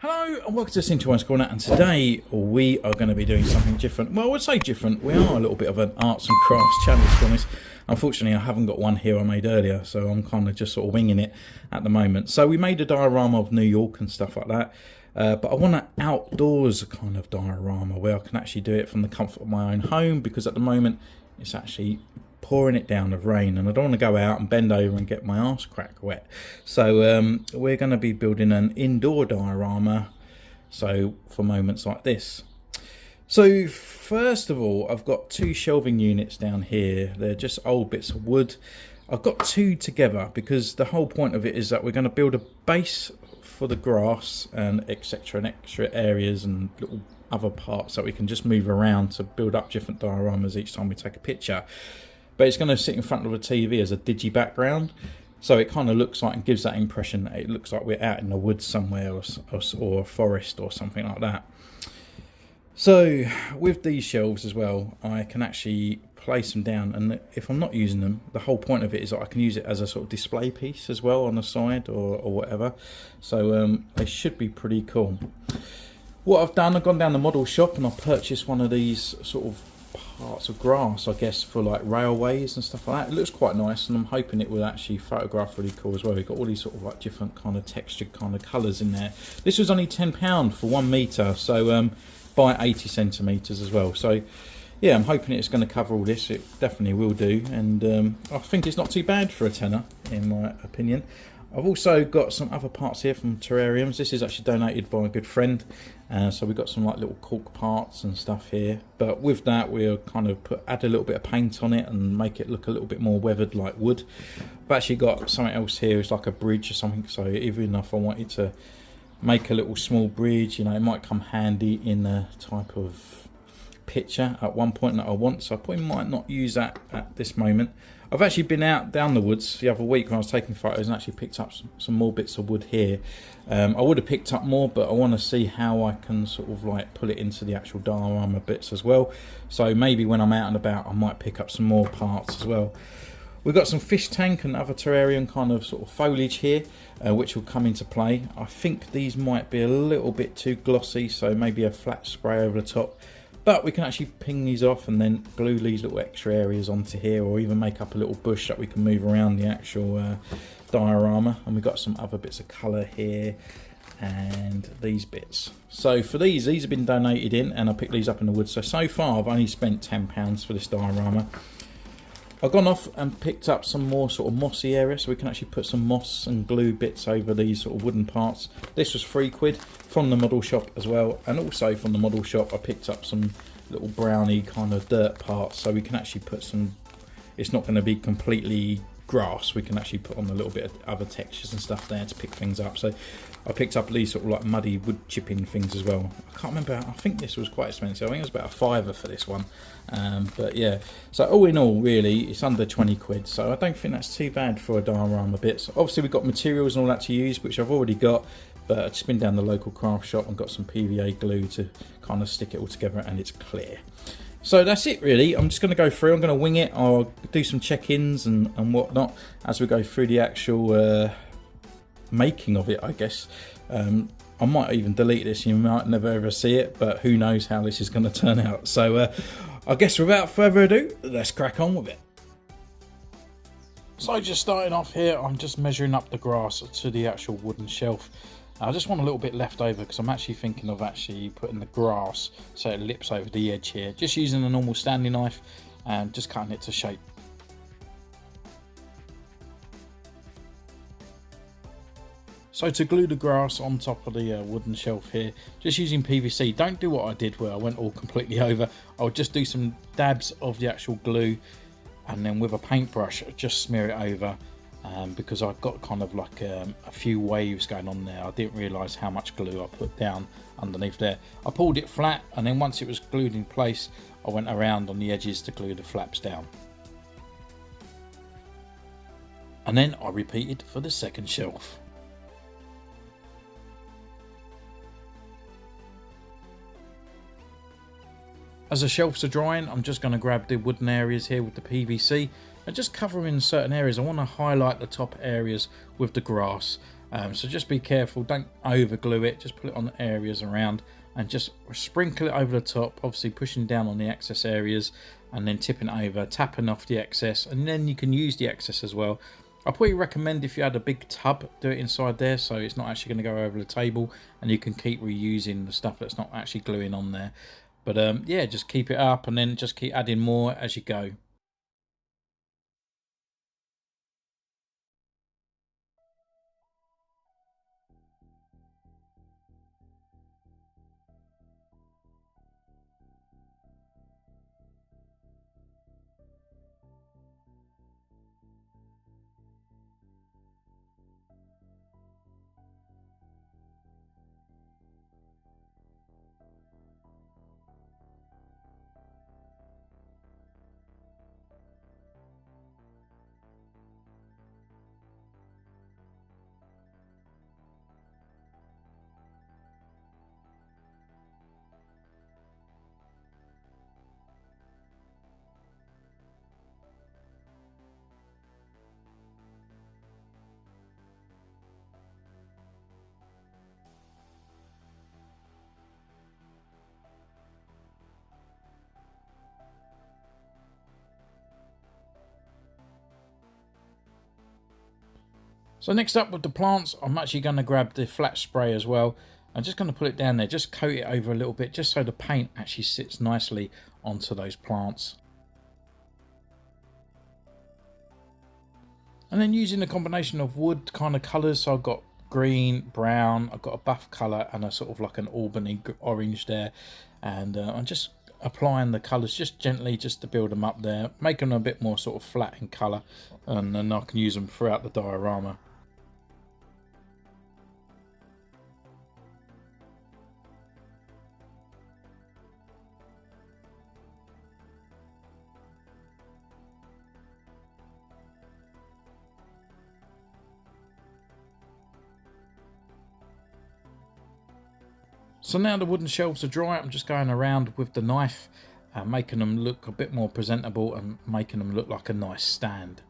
Hello and welcome to Centurion's Corner, and today we are going to be doing something different. Well, I would say different. We are a little bit of an arts and crafts channel, to be honest. Unfortunately, I haven't got one here I made earlier, so I'm kind of just sort of winging it at the moment. So we made a diorama of New York and stuff like that, but I want an outdoors kind of diorama where I can actually do it from the comfort of my own home, because at the moment it's actually pouring it down of rain and I don't want to go out and bend over and get my arse crack wet. So we're going to be building an indoor diorama, so for moments like this. So first of all, I've got two shelving units down here. They're just old bits of wood. I've got two together because the whole point of it is that we're going to build a base for the grass and etc. and extra areas and little other parts that we can just move around to build up different dioramas each time we take a picture. But it's going to sit in front of a TV as a digi background, so it kind of looks like and gives that impression that it looks like we're out in the woods somewhere, or a forest or something like that. So with these shelves as well, I can actually place them down, and if I'm not using them, the whole point of it is that I can use it as a sort of display piece as well on the side or whatever. So they should be pretty cool. What I've done, I've gone down the model shop and I've purchased one of these sort of parts of grass, I guess, for like railways and stuff like that. It looks quite nice, and I'm hoping it will actually photograph really cool as well. We've got all these sort of like different kind of textured kind of colours in there. This was only £10 for 1 metre, so by 80 centimetres as well. So yeah, I'm hoping it's going to cover all this. It definitely will do, and I think it's not too bad for a tenner, in my opinion. I've also got some other parts here from terrariums. This is actually donated by a good friend, so we've got some like little cork parts and stuff here. But with that, we'll kind of add a little bit of paint on it and make it look a little bit more weathered like wood. I've actually got something else here. It's like a bridge or something. So even if I wanted to make a little small bridge, you know, it might come handy in the type of picture at one point that I want. So I probably might not use that at this moment. I've actually been out down the woods the other week when I was taking photos and actually picked up some more bits of wood here. I would have picked up more, but I want to see how I can sort of like pull it into the actual diorama bits as well. So maybe when I'm out and about, I might pick up some more parts as well. We've got some fish tank and other terrarium kind of sort of foliage here, which will come into play. I think these might be a little bit too glossy, so maybe a flat spray over the top. But we can actually ping these off and then glue these little extra areas onto here, or even make up a little bush that we can move around the actual diorama. And we've got some other bits of colour here and these bits. So for these have been donated in, and I picked these up in the woods. So far I've only spent £10 for this diorama. I've gone off and picked up some more sort of mossy areas, so we can actually put some moss and glue bits over these sort of wooden parts. This was £3 from the model shop as well, and also from the model shop I picked up some little browny kind of dirt parts, so we can actually put some, it's not going to be completely grass, we can actually put on a little bit of other textures and stuff there to pick things up. So I picked up these sort of like muddy wood chipping things as well. I can't remember, I think this was quite expensive. I think it was about £5 for this one, but yeah, so all in all really it's under £20, so I don't think that's too bad for a diorama bit. So obviously we've got materials and all that to use, which I've already got, but I've just been down the local craft shop and got some PVA glue to kind of stick it all together, and it's clear. So that's it really. I'm just going to go through, I'm going to wing it. I'll do some check-ins and whatnot as we go through the actual making of it, I guess. I might even delete this, you might never ever see it, but who knows how this is going to turn out. So I guess without further ado, let's crack on with it. So just starting off here, I'm just measuring up the grass to the actual wooden shelf. I just want a little bit left over because I'm actually thinking of actually putting the grass so it lips over the edge here. Just using a normal standing knife and just cutting it to shape. So to glue the grass on top of the wooden shelf here, just using PVC. Don't do what I did where I went all completely over. I'll just do some dabs of the actual glue, and then with a paintbrush just smear it over. Because I've got kind of like a few waves going on there. I didn't realise how much glue I put down underneath there. I pulled it flat, and then once it was glued in place, I went around on the edges to glue the flaps down. And then I repeated for the second shelf. As the shelves are drying, I'm just going to grab the wooden areas here with the PVC and just cover in certain areas. I want to highlight the top areas with the grass, So just be careful, don't over glue it, just put it on areas around and just sprinkle it over the top, obviously pushing down on the excess areas and then tipping it over, tapping off the excess, and then you can use the excess as well. I probably recommend if you had a big tub, do it inside there so it's not actually going to go over the table and you can keep reusing the stuff that's not actually gluing on there. But yeah, just keep it up and then just keep adding more as you go. So next up with the plants, I'm actually going to grab the flat spray as well. I'm just going to put it down there, just coat it over a little bit, just so the paint actually sits nicely onto those plants. And then using a combination of wood kind of colours, so I've got green, brown, I've got a buff colour and a sort of like an Albany orange there. And I'm just applying the colours just gently, just to build them up there, making them a bit more sort of flat in colour, and then I can use them throughout the diorama. So now the wooden shelves are dry, I'm just going around with the knife, making them look a bit more presentable and making them look like a nice stand.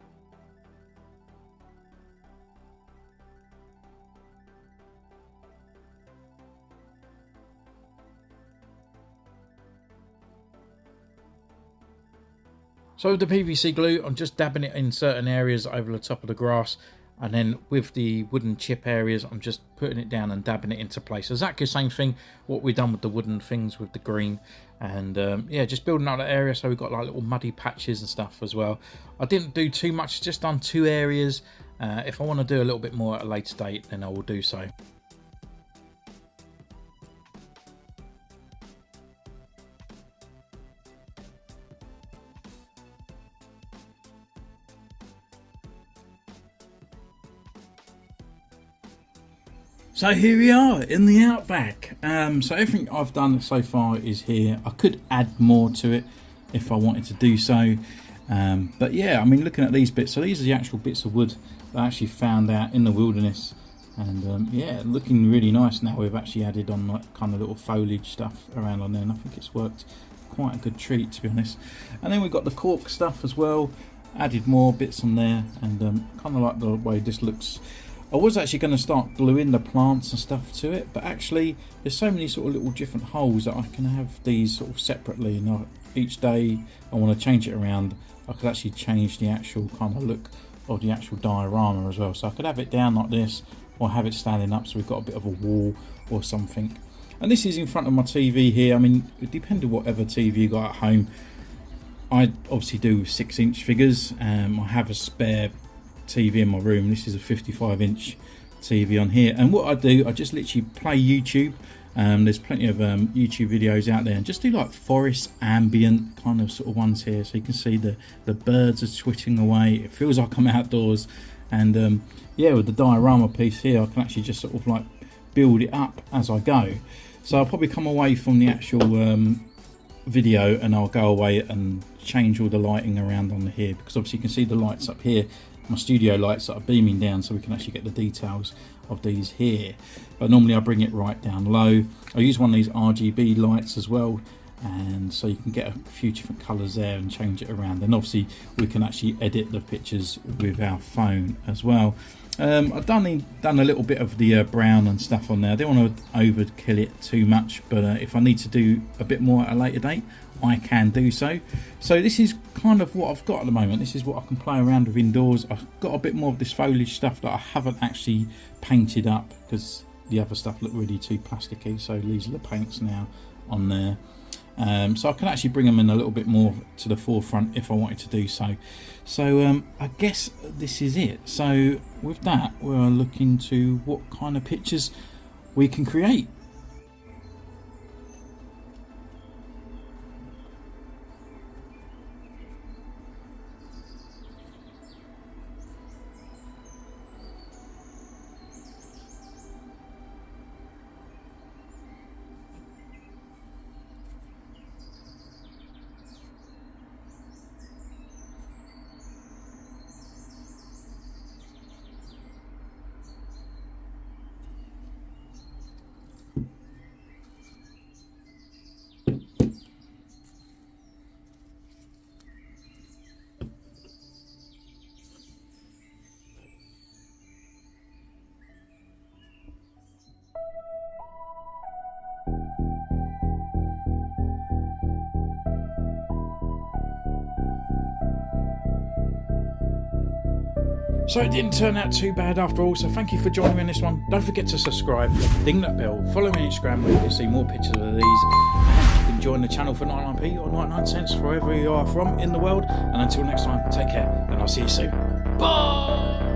So with the PVC glue, I'm just dabbing it in certain areas over the top of the grass. And then with the wooden chip areas, I'm just putting it down and dabbing it into place. Exactly the same thing, what we've done with the wooden things with the green. And yeah, just building out that area so we've got like little muddy patches and stuff as well. I didn't do too much, just done 2 areas. If I want to do a little bit more at a later date, then I will do so. So here we are in the outback. So everything I've done so far is here. I could add more to it if I wanted to do so. But yeah, I mean, looking at these bits, so these are the actual bits of wood that I actually found out in the wilderness. And yeah, looking really nice now. We've actually added on like kind of little foliage stuff around on there, and I think it's worked quite a good treat, to be honest. And then we've got the cork stuff as well. Added more bits on there, and kind of like the way this looks. I was actually going to start gluing the plants and stuff to it, but actually there's so many sort of little different holes that I can have these sort of separately, and each day I want to change it around. I could actually change the actual kind of look of the actual diorama as well. So I could have it down like this, or have it standing up so we've got a bit of a wall or something. And this is in front of my TV here. I mean, it depends on whatever TV you got at home. I obviously do 6-inch figures. I have a spare TV in my room. This is a 55-inch TV on here, and what I do, I just literally play YouTube. There's plenty of YouTube videos out there, and just do like forest ambient kind of sort of ones here, so you can see the birds are twittering away. It feels like I'm outdoors. And yeah, with the diorama piece here, I can actually just sort of like build it up as I go. So I'll probably come away from the actual video, and I'll go away and change all the lighting around on here, because obviously you can see the lights up here, my studio lights that are beaming down, so we can actually get the details of these here. But normally I bring it right down low. I use one of these RGB lights as well, and so you can get a few different colours there and change it around. And obviously we can actually edit the pictures with our phone as well. I've done a little bit of the brown and stuff on there. I don't want to overkill it too much, but if I need to do a bit more at a later date, I can do so. So this is kind of what I've got at the moment. This is what I can play around with indoors. I've got a bit more of this foliage stuff that I haven't actually painted up because the other stuff looked really too plasticky. So these are the paints now on there. So I can actually bring them in a little bit more to the forefront if I wanted to do so. So I guess this is it. So with that, we're looking to what kind of pictures we can create. So it didn't turn out too bad after all, so thank you for joining me in this one. Don't forget to subscribe, ding that bell, follow me on Instagram where you can see more pictures of these. And you can join the channel for 99p or 99 cents wherever you are from in the world. And until next time, take care and I'll see you soon. Bye!